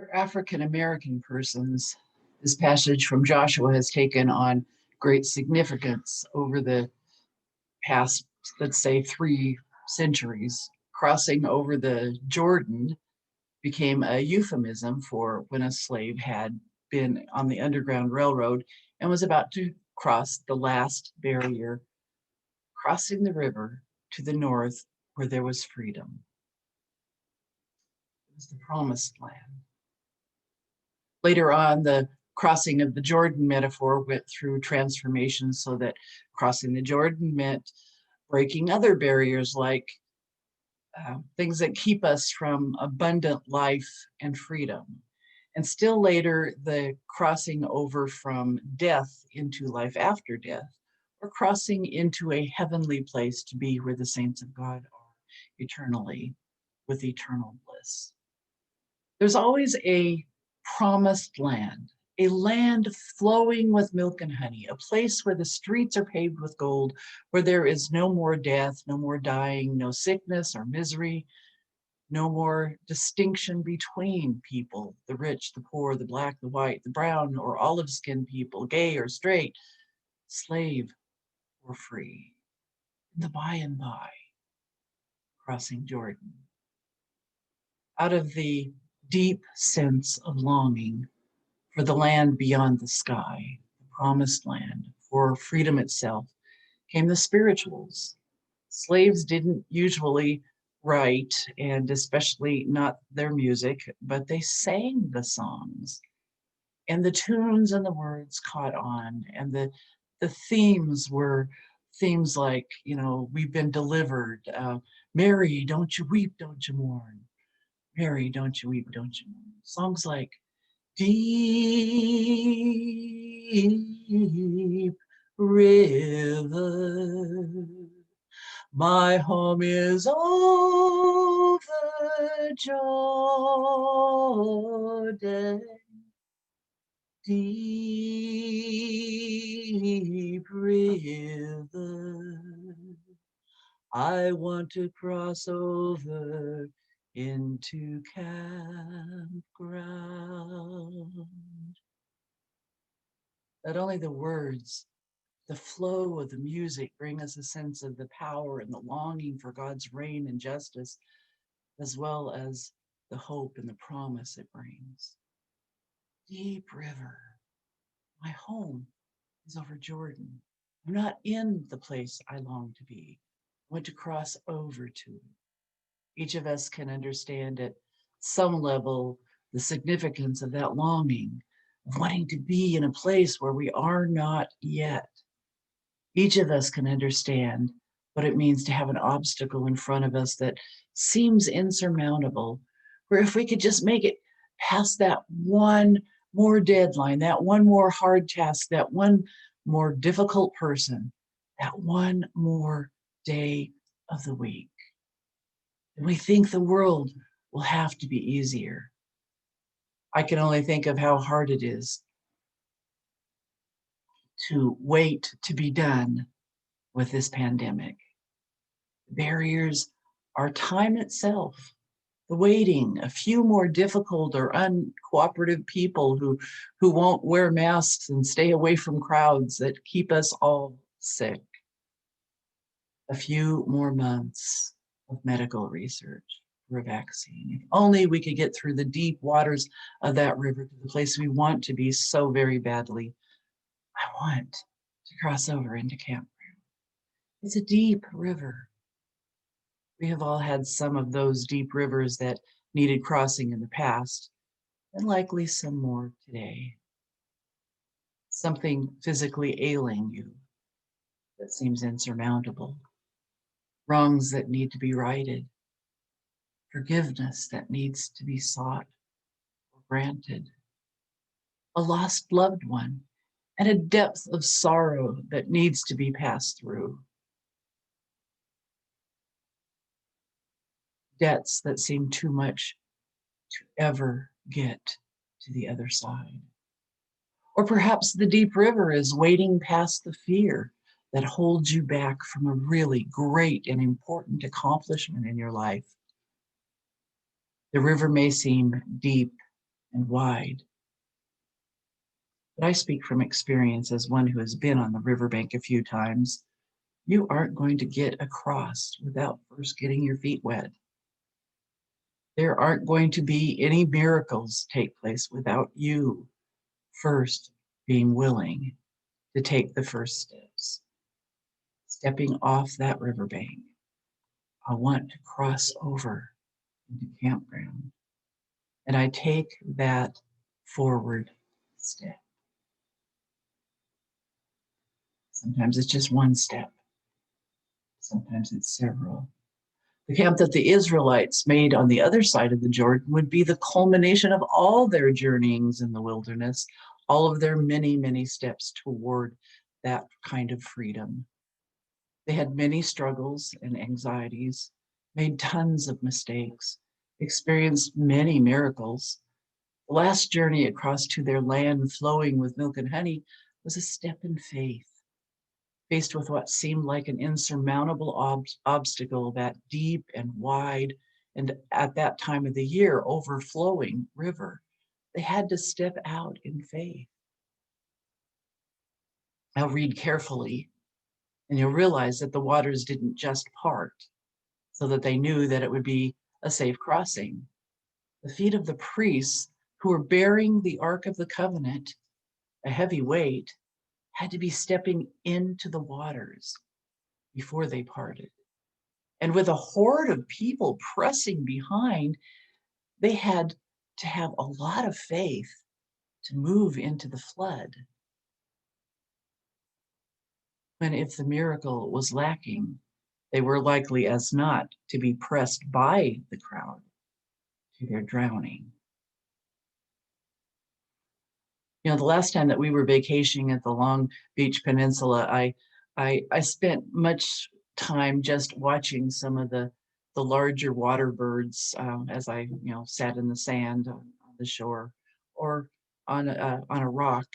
For African American persons, this passage from Joshua has taken on great significance over the past, let's say, 3 centuries. Crossing over the Jordan became a euphemism for when a slave had been on the Underground Railroad and was about to cross the last barrier, crossing the river to the north where there was freedom. It was the promised land. Later on, the crossing of the Jordan metaphor went through transformation so that crossing the Jordan meant breaking other barriers like things that keep us from abundant life and freedom. And still later, the crossing over from death into life after death, or crossing into a heavenly place to be where the saints of God are eternally with eternal bliss. There's always a promised land, a land flowing with milk and honey, a place where the streets are paved with gold, where there is no more death, no more dying, no sickness or misery, no more distinction between people, the rich, the poor, the black, the white, the brown or olive-skinned people, gay or straight, slave or free. The by and by, crossing Jordan. Out of the deep sense of longing for the land beyond the sky, the promised land, for freedom itself, came the spirituals. Slaves didn't usually write, and especially not their music, but they sang the songs. And the tunes and the words caught on, and the themes were themes like, we've been delivered. Mary, don't you weep, don't you mourn. Mary, don't you weep, don't you mourn. Songs like, deep river, my home is over Jordan. Deep river, I want to cross over into campground. Not only the words, the flow of the music bring us a sense of the power and the longing for God's reign and justice, as well as the hope and the promise it brings. Deep river, my home is over Jordan. I'm not in the place I long to be. I want to cross over to it. Each of us can understand at some level the significance of that longing, of wanting to be in a place where we are not yet. Each of us can understand what it means to have an obstacle in front of us that seems insurmountable, where if we could just make it past that one more deadline, that one more hard task, that one more difficult person, that one more day of the week. And we think the world will have to be easier. I can only think of how hard it is to wait to be done with this pandemic. Barriers are time itself, the waiting, a few more difficult or uncooperative people who won't wear masks and stay away from crowds that keep us all sick. A few more months of medical research for a vaccine. If only we could get through the deep waters of that river to the place we want to be so very badly. I want to cross over into campground. It's a deep river. We have all had some of those deep rivers that needed crossing in the past, and likely some more today. Something physically ailing you that seems insurmountable. Wrongs that need to be righted. Forgiveness that needs to be sought or granted. A lost loved one and a depth of sorrow that needs to be passed through. Debts that seem too much to ever get to the other side. Or perhaps the deep river is wading past the fear that holds you back from a really great and important accomplishment in your life. The river may seem deep and wide. But I speak from experience as one who has been on the riverbank a few times. You aren't going to get across without first getting your feet wet. There aren't going to be any miracles take place without you first being willing to take the first steps. Stepping off that riverbank, I want to cross over into campground. And I take that forward step. Sometimes it's just one step. Sometimes it's several. The camp that the Israelites made on the other side of the Jordan would be the culmination of all their journeyings in the wilderness, all of their many, many steps toward that kind of freedom. They had many struggles and anxieties, made tons of mistakes, experienced many miracles. The last journey across to their land flowing with milk and honey was a step in faith, faced with what seemed like an insurmountable obstacle, that deep and wide, and at that time of the year, overflowing river. They had to step out in faith. Now read carefully, and you'll realize that the waters didn't just part so that they knew that it would be a safe crossing. The feet of the priests who were bearing the Ark of the Covenant, a heavy weight, had to be stepping into the waters before they parted. And with a horde of people pressing behind, they had to have a lot of faith to move into the flood. When if the miracle was lacking, they were likely as not to be pressed by the crowd to their drowning. You know, the last time that we were vacationing at the Long Beach Peninsula, I spent much time just watching some of the larger water birds as I sat in the sand on the shore or on a rock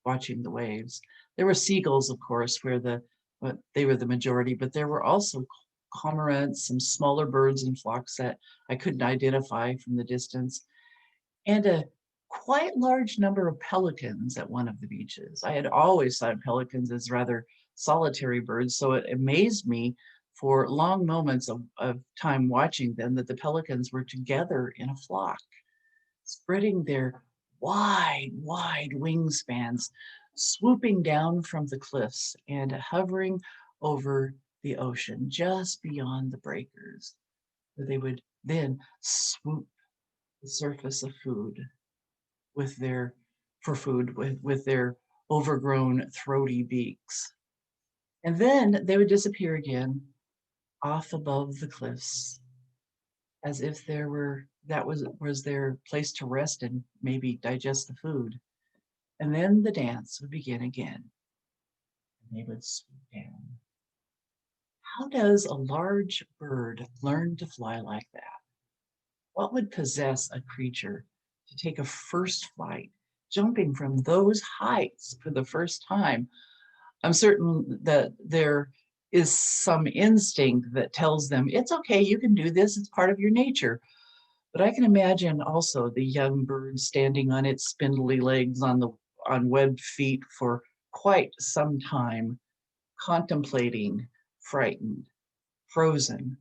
watching the waves. There were seagulls, of course, they were the majority, but there were also cormorants, some smaller birds in flocks that I couldn't identify from the distance, and a quite large number of pelicans at one of the beaches. I had always thought of pelicans as rather solitary birds, so it amazed me for long moments of time watching them that the pelicans were together in a flock, spreading their wide, wide wingspans, swooping down from the cliffs and hovering over the ocean just beyond the breakers, where they would then swoop the surface of food with their with their overgrown throaty beaks. And then they would disappear again off above the cliffs, as if that was their place to rest and maybe digest the food. And then the dance would begin again, and they would swoop down. How does a large bird learn to fly like that? What would possess a creature to take a first flight, jumping from those heights for the first time? I'm certain that there is some instinct that tells them, it's okay, you can do this, it's part of your nature. But I can imagine also the young bird standing on its spindly legs on webbed feet for quite some time, contemplating, frightened, frozen,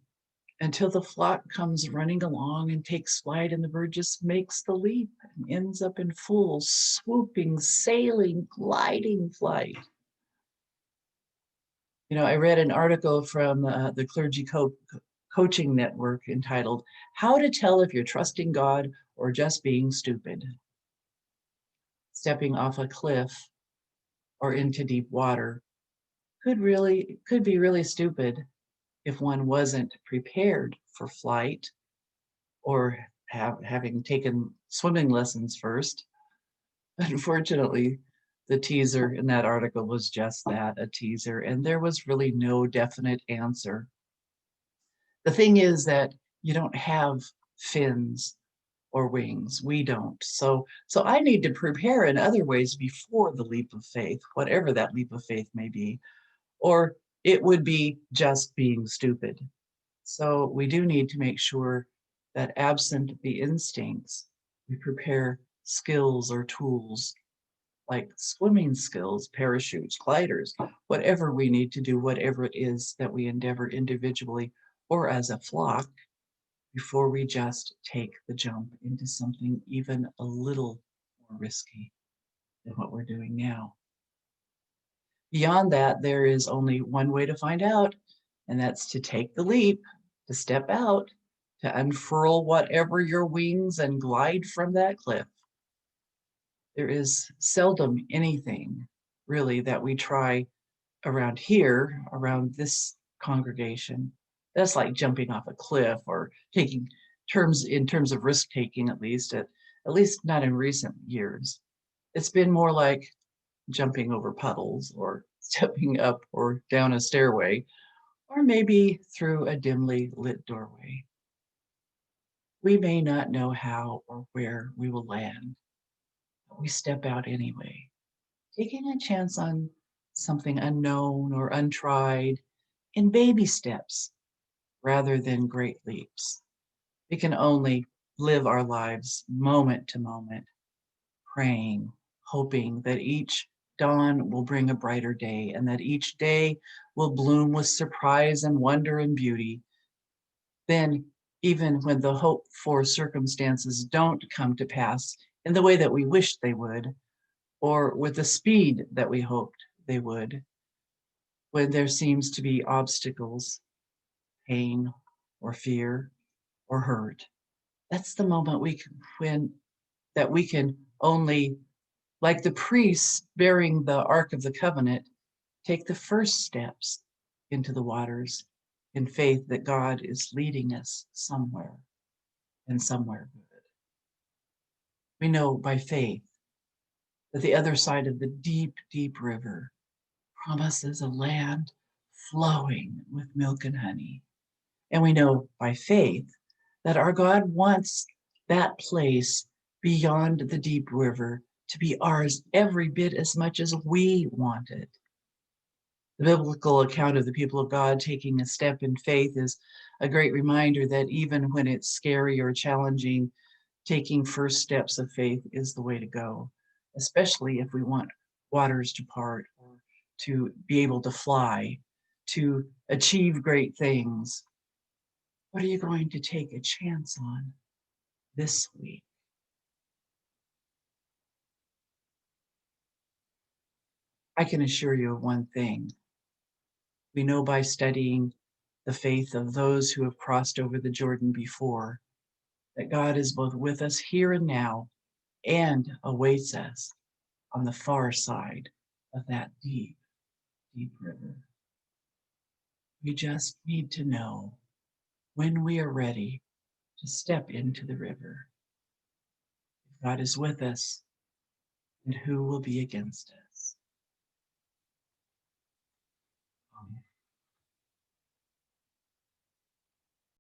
until the flock comes running along and takes flight, and the bird just makes the leap and ends up in full swooping, sailing, gliding flight. You know, I read an article from the Clergy Coaching Network entitled, "How to Tell If You're Trusting God or Just Being Stupid." Stepping off a cliff or into deep water could be really stupid if one wasn't prepared for flight or having taken swimming lessons first. Unfortunately, the teaser in that article was just that, a teaser, and there was really no definite answer. The thing is that you don't have fins or wings. We don't. So I need to prepare in other ways before the leap of faith, whatever that leap of faith may be, or it would be just being stupid. So we do need to make sure that absent the instincts, We prepare skills or tools like swimming skills, parachutes, gliders, whatever we need to do, whatever it is that we endeavor individually or as a flock before we just take the jump into something even a little more risky than what we're doing now. Beyond that, there is only one way to find out, and that's to take the leap, to step out, to unfurl whatever your wings and glide from that cliff. There is seldom anything really that we try around here, around this congregation. That's like jumping off a cliff or taking in terms of risk taking, at least not in recent years. It's been more like jumping over puddles or stepping up or down a stairway, or maybe through a dimly lit doorway. We may not know how or where we will land, but we step out anyway, taking a chance on something unknown or untried in baby steps rather than great leaps. We can only live our lives moment to moment, praying, hoping that each dawn will bring a brighter day and that each day will bloom with surprise and wonder and beauty. Then, even when the hoped for circumstances don't come to pass in the way that we wish they would, or with the speed that we hoped they would, when there seems to be obstacles, pain, or fear, or hurt, that's the moment we can only, like the priests bearing the Ark of the Covenant, take the first steps into the waters in faith that God is leading us somewhere and somewhere good. We know by faith that the other side of the deep, deep river promises a land flowing with milk and honey. And we know by faith that our God wants that place beyond the deep river to be ours every bit as much as we want it. The biblical account of the people of God taking a step in faith is a great reminder that even when it's scary or challenging, taking first steps of faith is the way to go, especially if we want waters to part or to be able to fly, to achieve great things. What are you going to take a chance on this week? I can assure you of one thing. We know by studying the faith of those who have crossed over the Jordan before that God is both with us here and now and awaits us on the far side of that deep, deep river. We just need to know when we are ready to step into the river. If God is with us, and who will be against us?